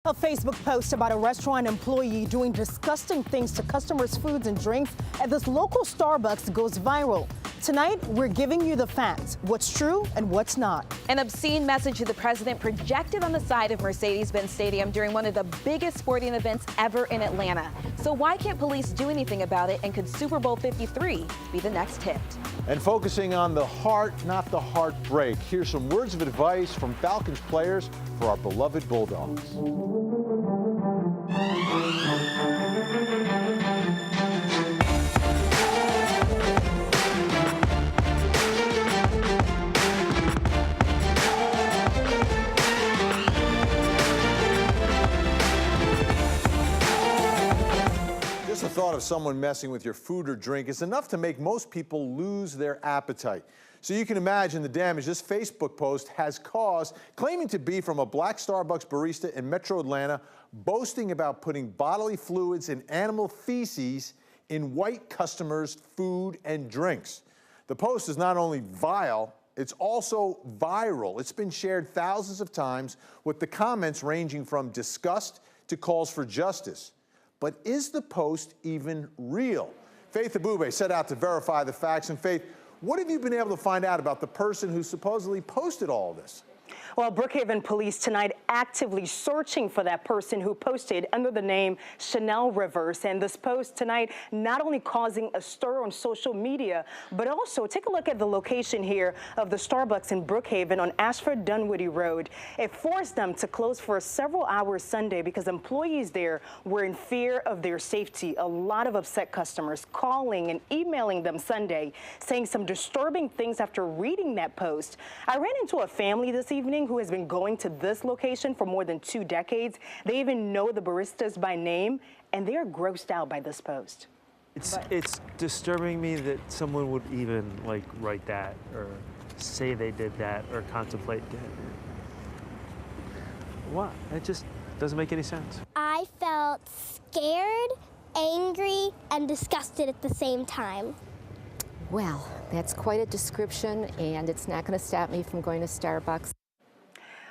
A Facebook post about a restaurant employee doing disgusting things to customers' foods and drinks at this local Starbucks goes viral. Tonight, we're giving you the facts, what's true and what's not. An obscene message to the president projected on the side of Mercedes-Benz Stadium during one of the biggest sporting events ever in Atlanta. So why can't police do anything about it, and could Super Bowl 53 be the next hit? And focusing on the heart, not the heartbreak. Here's some words of advice from Falcons players for our beloved Bulldogs. Just the thought of someone messing with your food or drink is enough to make most people lose their appetite. So you can imagine the damage this Facebook post has caused, claiming to be from a black Starbucks barista in Metro Atlanta, boasting about putting bodily fluids and animal feces in white customers' food and drinks. The post is not only vile, it's also viral. It's been shared thousands of times, with the comments ranging from disgust to calls for justice. But is the post even real? Faith Abube set out to verify the facts. And Faith, what have you been able to find out about the person who supposedly posted all of this? Well, Brookhaven police tonight actively searching for that person who posted under the name Chanel Rivers. And this post tonight not only causing a stir on social media, but also take a look at the location here of the Starbucks in Brookhaven on Ashford Dunwoody Road. It forced them to close for several hours Sunday because employees there were in fear of their safety. A lot of upset customers calling and emailing them Sunday, saying some disturbing things after reading that post. I ran into a family this evening who has been going to this location for more than 2 decades. They even know the baristas by name, and they are grossed out by this post. It's disturbing me that someone would even write that or say they did that or contemplate that. What? It just doesn't make any sense. I felt scared, angry, and disgusted at the same time. Well, that's quite a description, and it's not going to stop me from going to Starbucks.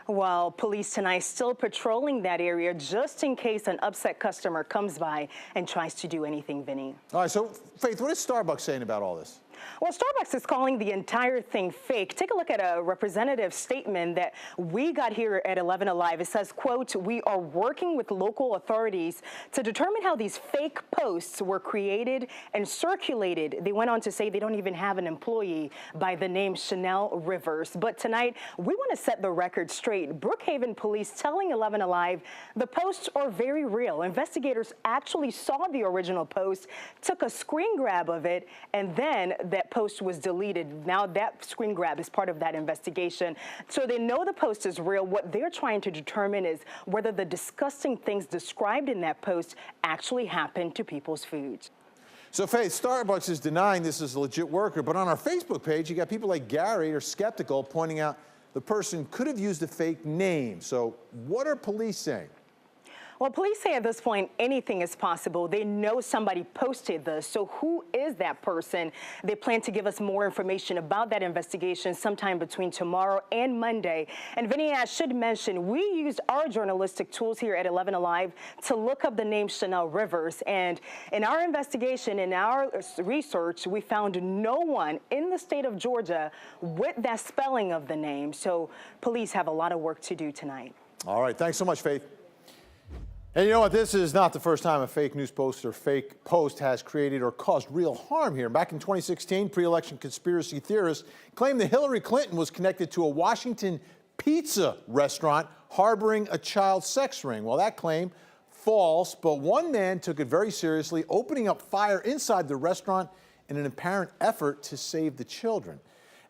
Well, police tonight still patrolling that area just in case an upset customer comes by and tries to do anything, Vinny. All right, so Faith, what is Starbucks saying about all this? Well, Starbucks is calling the entire thing fake. Take a look at a representative statement that we got here at 11 Alive. It says, quote, "We are working with local authorities to determine how these fake posts were created and circulated." They went on to say they don't even have an employee by the name Chanel Rivers. But tonight, we want to set the record straight. Brookhaven police telling 11 Alive the posts are very real. Investigators actually saw the original post, took a screen grab of it, and then that post was deleted. Now that screen grab is part of that investigation. So they know the post is real. What they're trying to determine is whether the disgusting things described in that post actually happened to people's foods. So Faith, Starbucks is denying this is a legit worker, but on our Facebook page, you got people like Gary are skeptical, pointing out the person could have used a fake name. So what are police saying? Well, police say at this point anything is possible. They know somebody posted this. So who is that person? They plan to give us more information about that investigation sometime between tomorrow and Monday. And Vinny, I should mention, we used our journalistic tools here at 11 Alive to look up the name Chanel Rivers. And in our investigation, in our research, we found no one in the state of Georgia with that spelling of the name. So police have a lot of work to do tonight. All right, thanks so much, Faith. And you know what? This is not the first time a fake news post or fake post has created or caused real harm here. Back in 2016, pre-election conspiracy theorists claimed that Hillary Clinton was connected to a Washington pizza restaurant harboring a child sex ring. Well, that claim, false, but one man took it very seriously, opening up fire inside the restaurant in an apparent effort to save the children.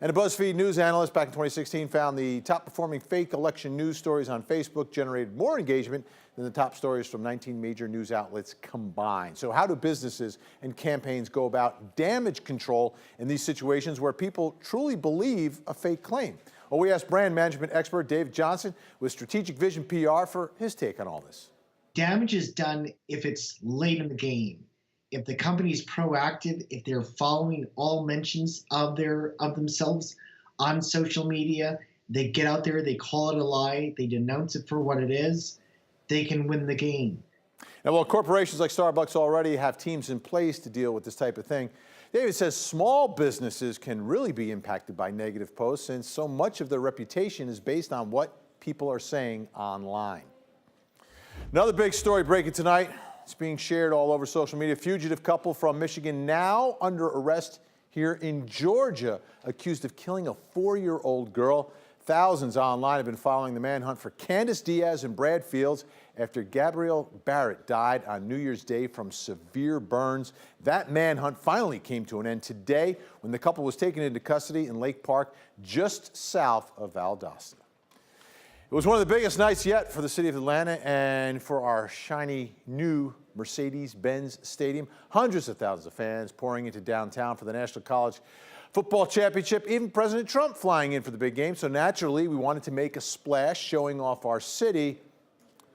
And a BuzzFeed News analyst back in 2016 found the top-performing fake election news stories on Facebook generated more engagement than the top stories from 19 major news outlets combined. So how do businesses and campaigns go about damage control in these situations where people truly believe a fake claim? Well, we asked brand management expert Dave Johnson with Strategic Vision PR for his take on all this. Damage is done if it's late in the game. If the company is proactive, if they're following all mentions of themselves on social media, they get out there, they call it a lie, they denounce it for what it is, they can win the game. And while corporations like Starbucks already have teams in place to deal with this type of thing, David says small businesses can really be impacted by negative posts since so much of their reputation is based on what people are saying online. Another big story breaking tonight. It's being shared all over social media. Fugitive couple from Michigan now under arrest here in Georgia, accused of killing a 4-year-old girl. Thousands online have been following the manhunt for Candace Diaz and Brad Fields after Gabrielle Barrett died on New Year's Day from severe burns. That manhunt finally came to an end today when the couple was taken into custody in Lake Park, just south of Valdosta. It was one of the biggest nights yet for the city of Atlanta and for our shiny new Mercedes-Benz Stadium. Hundreds of thousands of fans pouring into downtown for the National College Football Championship, even President Trump flying in for the big game. So naturally, we wanted to make a splash showing off our city.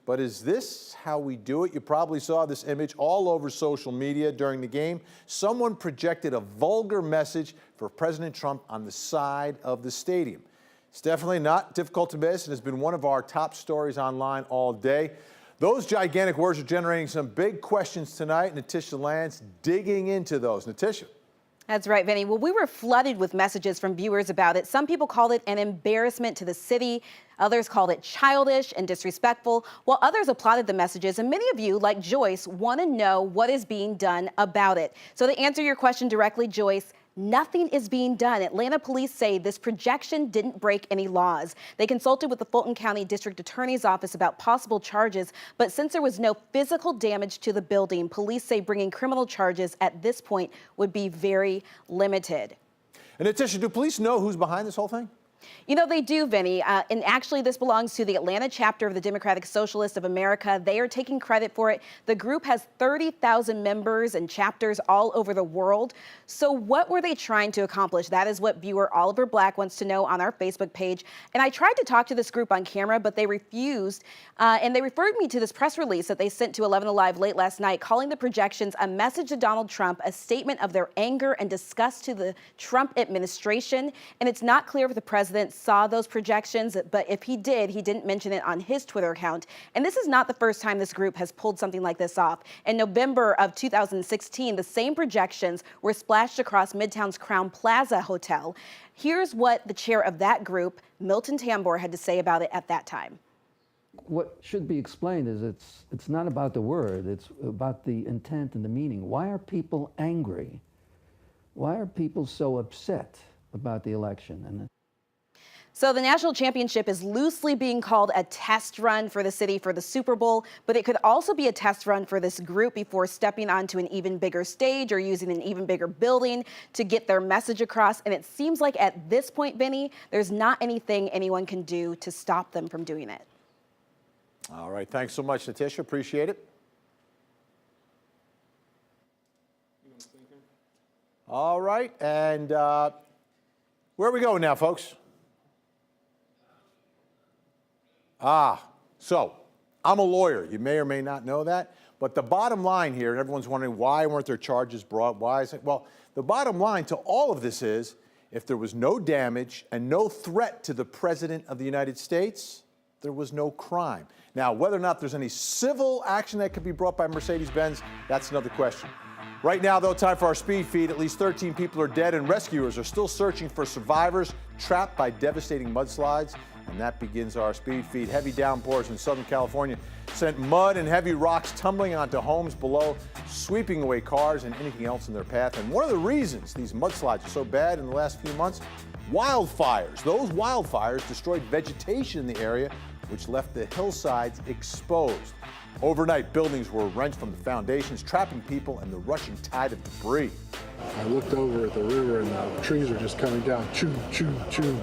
But is this how we do it? You probably saw this image all over social media during the game. Someone projected a vulgar message for President Trump on the side of the stadium. It's definitely not difficult to miss and has been one of our top stories online all day. Those gigantic words are generating some big questions tonight. Natisha Lance digging into those. Natisha. That's right, Vinny. Well, we were flooded with messages from viewers about it. Some people called it an embarrassment to the city. Others called it childish and disrespectful, while others applauded the messages. And many of you, like Joyce, want to know what is being done about it. So to answer your question directly, Joyce, nothing is being done. Atlanta police say this projection didn't break any laws. They consulted with the Fulton County District Attorney's Office about possible charges, but since there was no physical damage to the building, police say bringing criminal charges at this point would be very limited. And Natisha, do police know who's behind this whole thing? You know, they do, Vinny. And actually, this belongs to the Atlanta chapter of the Democratic Socialists of America. They are taking credit for it. The group has 30,000 members and chapters all over the world. So what were they trying to accomplish? That is what viewer Oliver Black wants to know on our Facebook page. And I tried to talk to this group on camera, but they refused. And they referred me to this press release that they sent to 11 Alive late last night, calling the projections a message to Donald Trump, a statement of their anger and disgust to the Trump administration. And it's not clear if the president saw those projections, but if he did, he didn't mention it on his Twitter account. And this is not the first time this group has pulled something like this off. In November of 2016, the same projections were splashed across Midtown's Crowne Plaza Hotel. Here's what the chair of that group, Milton Tambor, had to say about it at that time. What should be explained is it's not about the word, it's about the intent and the meaning. Why are people angry? Why are people so upset about the election? So the national championship is loosely being called a test run for the city for the Super Bowl, but it could also be a test run for this group before stepping onto an even bigger stage or using an even bigger building to get their message across. And it seems like at this point, Vinny, there's not anything anyone can do to stop them from doing it. All right. Thanks so much, Natisha. Appreciate it. All right. And where are we going now, folks? So I'm a lawyer. You may or may not know that. But the bottom line here, and everyone's wondering why weren't there charges brought? Why is it? Well, the bottom line to all of this is if there was no damage and no threat to the President of the United States, there was no crime. Now, whether or not there's any civil action that could be brought by Mercedes-Benz, that's another question. Right now, though, time for our speed feed. At least 13 people are dead and rescuers are still searching for survivors trapped by devastating mudslides. And that begins our speed feed. Heavy downpours in Southern California sent mud and heavy rocks tumbling onto homes below, sweeping away cars and anything else in their path. And one of the reasons these mudslides are so bad in the last few months, wildfires. Those wildfires destroyed vegetation in the area, which left the hillsides exposed. Overnight, buildings were wrenched from the foundations, trapping people in the rushing tide of debris. I looked over at the river and the trees are just coming down, choo, choo, choo.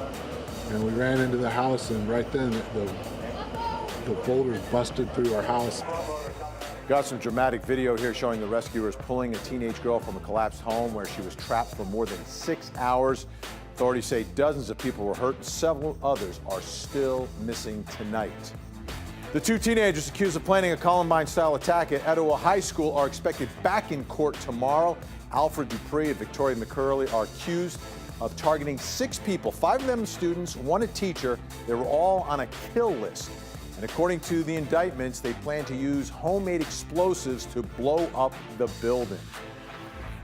And we ran into the house, and right then the boulders busted through our house. Got some dramatic video here showing the rescuers pulling a teenage girl from a collapsed home where she was trapped for more than 6 hours. Authorities say dozens of people were hurt and several others are still missing tonight. The two teenagers accused of planning a Columbine-style attack at Etowah High School are expected back in court tomorrow. Alfred Dupree and Victoria McCurley are accused of targeting 6 people, 5 of them students, 1 a teacher. They were all on a kill list. And And according to the indictments, they plan to use homemade explosives to blow up the building.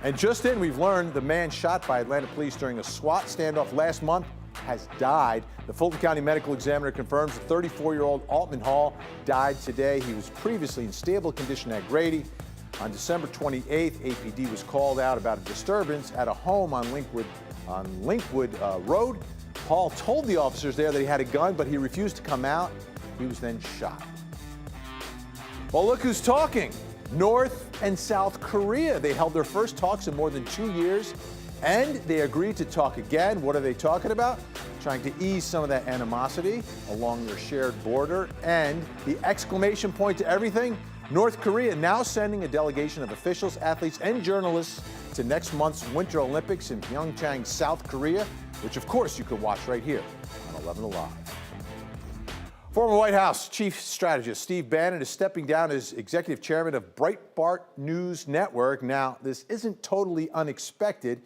And just in, we've learned the man shot by Atlanta police during a SWAT standoff last month has died. The Fulton County Medical Examiner confirms the 34-year-old Altman Hall died today. He was previously in stable condition at Grady. On December 28th, APD was called out about a disturbance at a home on Linkwood Road. Hall told the officers there that he had a gun, but he refused to come out. He was then shot. Well, look who's talking. North and South Korea. They held their first talks in more than 2 years, and they agreed to talk again. What are they talking about? Trying to ease some of that animosity along their shared border. And the exclamation point to everything, North Korea now sending a delegation of officials, athletes, and journalists to next month's Winter Olympics in Pyeongchang, South Korea, which of course you can watch right here on 11 Alive. Former White House Chief Strategist Steve Bannon is stepping down as Executive Chairman of Breitbart News Network. Now, this isn't totally unexpected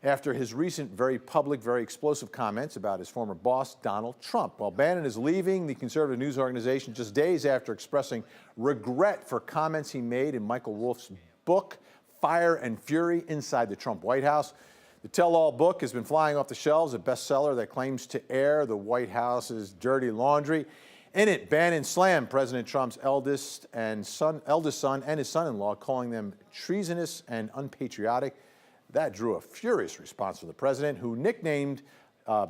after his recent very public, very explosive comments about his former boss, Donald Trump. While Bannon is leaving the conservative news organization just days after expressing regret for comments he made in Michael Wolff's book, Fire and Fury Inside the Trump White House. The tell-all book has been flying off the shelves, a bestseller that claims to air the White House's dirty laundry. In it, Bannon slammed President Trump's eldest son and his son-in-law, calling them treasonous and unpatriotic. That drew a furious response from the president, who nicknamed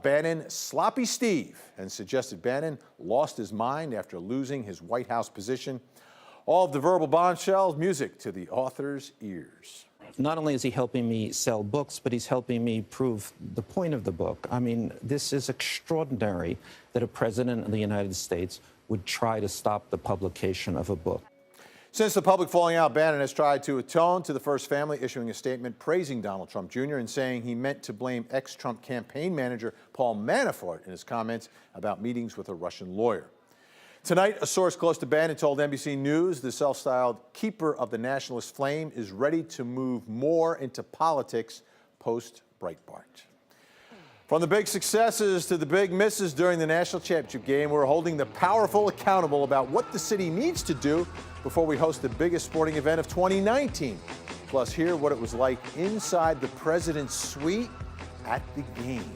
Bannon Sloppy Steve and suggested Bannon lost his mind after losing his White House position. All of the verbal bombshells, music to the author's ears. Not only is he helping me sell books, but he's helping me prove the point of the book. I mean, this is extraordinary that a president of the United States would try to stop the publication of a book. Since the public falling out, Bannon has tried to atone to the First Family, issuing a statement praising Donald Trump Jr. and saying he meant to blame ex-Trump campaign manager Paul Manafort in his comments about meetings with a Russian lawyer. Tonight, a source close to Bannon told NBC News the self-styled keeper of the nationalist flame is ready to move more into politics post-Breitbart. From the big successes to the big misses during the national championship game, we're holding the powerful accountable about what the city needs to do before we host the biggest sporting event of 2019. Plus, hear what it was like inside the president's suite at the game.